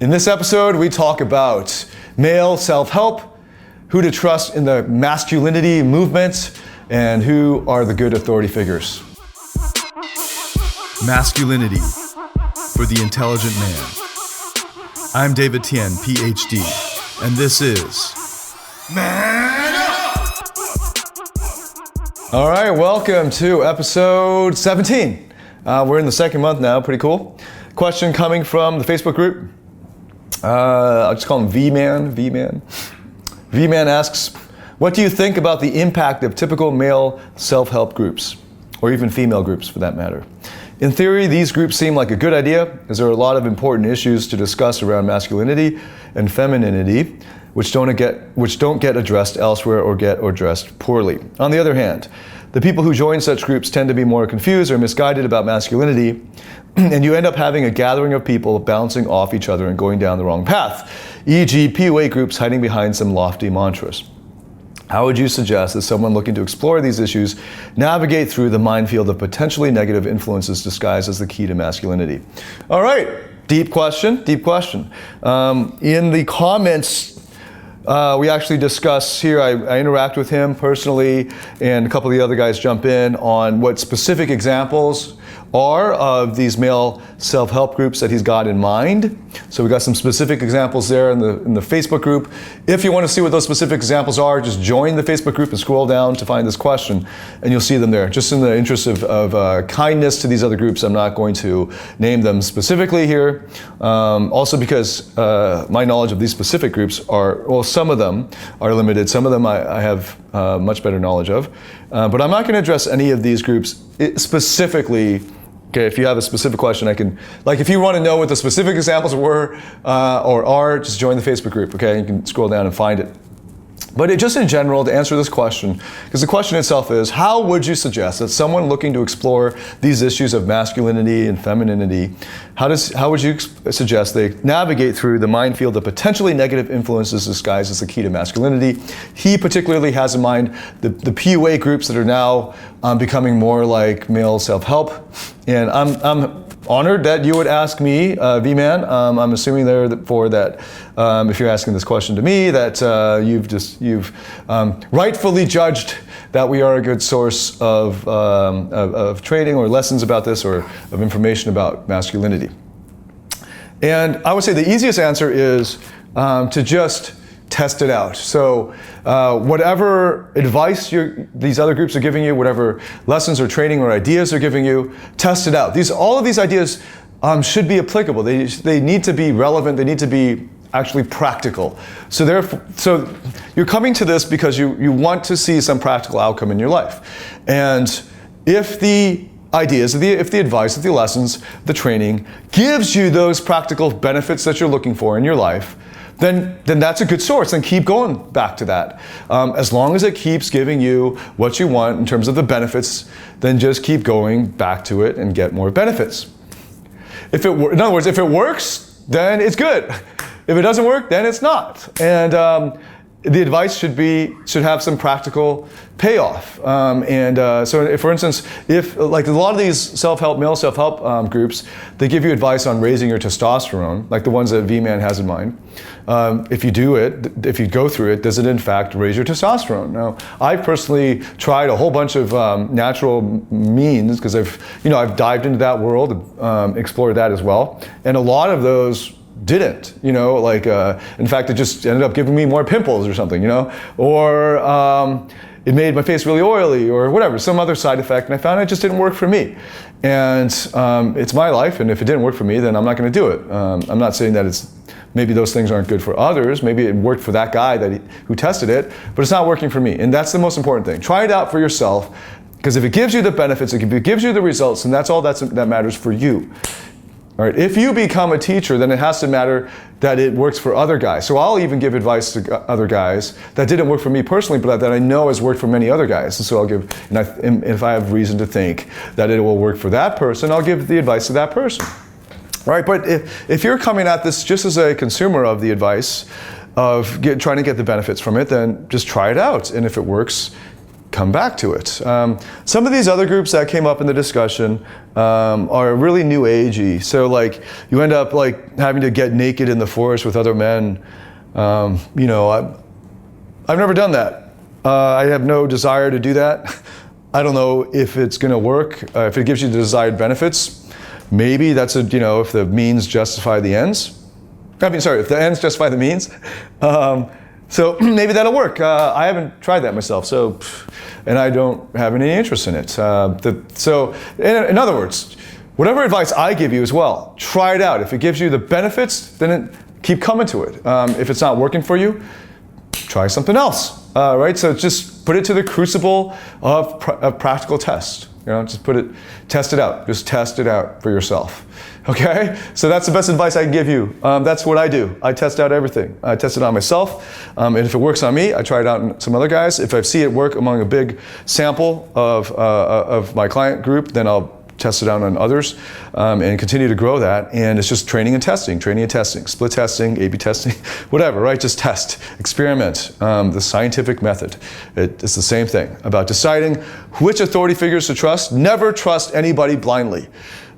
In this episode, we talk about male self-help, who to trust in the masculinity movement, and who are the good authority figures. Masculinity for the intelligent man. I'm David Tian, Ph.D., and this is Man Up! All right, welcome to episode 17. We're in the second month now, pretty cool. Question coming from the Facebook group. I'll just call him V-Man. V-Man asks, what do you think about the impact of typical male self-help groups, or even female groups for that matter? In theory, these groups seem like a good idea, as there are a lot of important issues to discuss around masculinity and femininity, which don't get addressed elsewhere or get addressed poorly. On the other hand, the people who join such groups tend to be more confused or misguided about masculinity, and you end up having a gathering of people bouncing off each other and going down the wrong path, e.g. PUA groups hiding behind some lofty mantras. How would you suggest that someone looking to explore these issues navigate through the minefield of potentially negative influences disguised as the key to masculinity? All right, deep question. In the comments, we actually discuss here, I interact with him personally, and a couple of the other guys jump in on what specific examples are of these male self-help groups that he's got in mind. So we got some specific examples there in the Facebook group. If you want to see what those specific examples are, just join the Facebook group and scroll down to find this question, and you'll see them there. Just in the interest of kindness to these other groups, I'm not going to name them specifically here. Also because my knowledge of these specific groups some of them are limited. Some of them I have much better knowledge of. But I'm not going to address any of these groups specifically. Okay, if you have a specific question, I can, like if you want to know what the specific examples were or are, just join the Facebook group, okay? You can scroll down and find it. But just in general, to answer this question, because the question itself is, how would you suggest that someone looking to explore these issues of masculinity and femininity, how would you suggest they navigate through the minefield of potentially negative influences disguised as the key to masculinity? He particularly has in mind the PUA groups that are now becoming more like male self-help. And I'm honored that you would ask me, V-Man. I'm assuming therefore that if you're asking this question to me, that you've rightfully judged that we are a good source of training or lessons about this or of information about masculinity. And I would say the easiest answer is to just test it out. So whatever advice these other groups are giving you, whatever lessons or training or ideas they're giving you, test it out. All of these ideas should be applicable. They need to be relevant. They need to be actually practical. So you're coming to this because you want to see some practical outcome in your life. And if the ideas, if the advice, if the lessons, the training gives you those practical benefits that you're looking for in your life, then that's a good source, and keep going back to that. As long as it keeps giving you what you want in terms of the benefits, then just keep going back to it and get more benefits. In other words, if it works, then it's good. If it doesn't work, then it's not. And the advice should have some practical payoff. So if, for instance, if like a lot of these male self-help groups, they give you advice on raising your testosterone, like the ones that V-Man has in mind. If you go through it, does it in fact raise your testosterone? Now, I've personally tried a whole bunch of natural means because I've dived into that world, explored that as well, and a lot of those didn't, in fact, it just ended up giving me more pimples or something, or it made my face really oily or whatever, some other side effect, and I found it just didn't work for me. And it's my life, and if it didn't work for me, then I'm not going to do it. I'm not saying that maybe those things aren't good for others, maybe it worked for that guy who tested it, but it's not working for me, and that's the most important thing. Try it out for yourself, because if it gives you the benefits, if it gives you the results, then that's all that matters for you. All right, if you become a teacher, then it has to matter that it works for other guys. So I'll even give advice to other guys that didn't work for me personally, but that I know has worked for many other guys. And so I'll give, if I have reason to think that it will work for that person, I'll give the advice to that person. All right, but if you're coming at this just as a consumer of the advice, of trying to get the benefits from it, then just try it out. And if it works, come back to it. Some of these other groups that came up in the discussion are really new agey. So like you end up like having to get naked in the forest with other men. You know, I've never done that. I have no desire to do that. I don't know if it's going to work, if it gives you the desired benefits. Maybe that's if the means justify the ends. If the ends justify the means. So maybe that'll work. I haven't tried that myself, and I don't have any interest in it. So in other words, whatever advice I give you as well, try it out. If it gives you the benefits, then keep coming to it. If it's not working for you, try something else. Right? So just put it to the crucible of practical test. Just test it out. Just test it out for yourself. Okay? So that's the best advice I can give you. That's what I do. I test out everything. I test it on myself. And if it works on me, I try it out on some other guys. If I see it work among a big sample of my client group, then I'll test it out on others and continue to grow that. And it's just training and testing, split testing, A/B testing, whatever, right? Just test, experiment, the scientific method. It's the same thing about deciding which authority figures to trust. Never trust anybody blindly.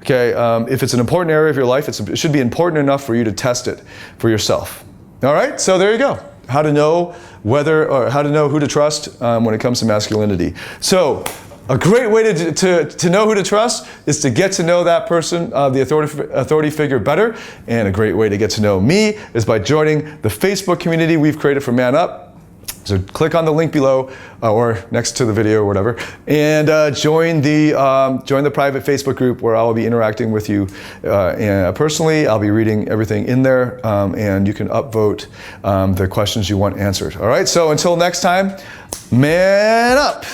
Okay, if it's an important area of your life, it should be important enough for you to test it for yourself. All right, so there you go. How to know who to trust when it comes to masculinity. So, a great way to know who to trust is to get to know that person, the authority figure better. And a great way to get to know me is by joining the Facebook community we've created for Man Up. So click on the link below or next to the video or whatever, and join the private Facebook group where I will be interacting with you and personally. I'll be reading everything in there, and you can upvote the questions you want answered. All right. So until next time, man up.